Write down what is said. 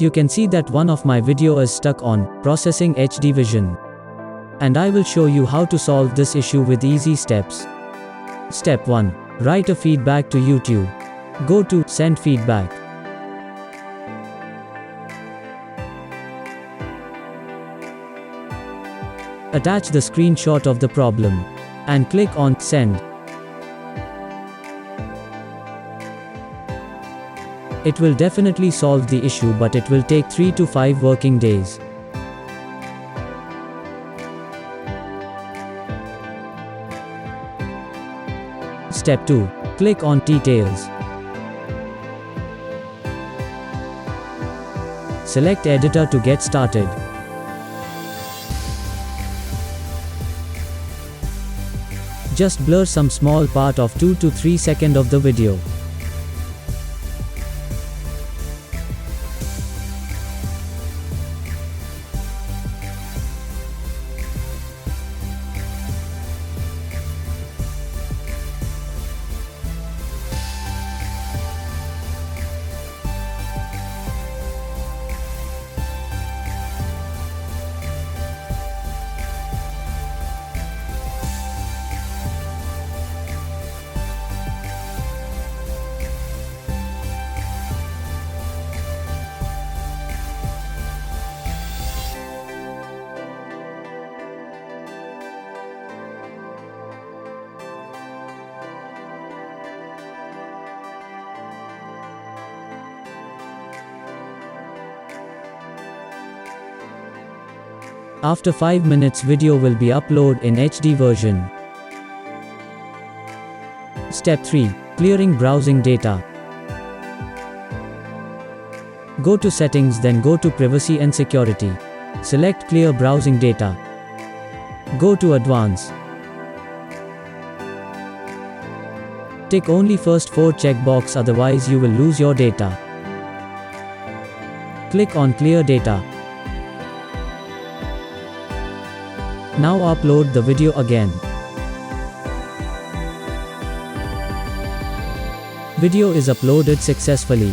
You can see that one of my video is stuck on processing HD vision. And I will show you how to solve this issue with easy steps. Step 1. Write a feedback to YouTube. Go to Send Feedback. Attach the screenshot of the problem and click on Send. It will definitely solve the issue, but it will take 3 to 5 working days. Step 2. Click on Details. Select Editor to get started. Just blur some small part of 2 to 3 seconds of the video. After 5 minutes, video will be uploaded in HD version. Step 3. Clearing browsing data. Go to Settings, then go to Privacy and Security. Select Clear Browsing Data. Go to Advanced. Tick only first 4 checkbox, otherwise you will lose your data. Click on Clear Data. Now upload the video again. Video is uploaded successfully.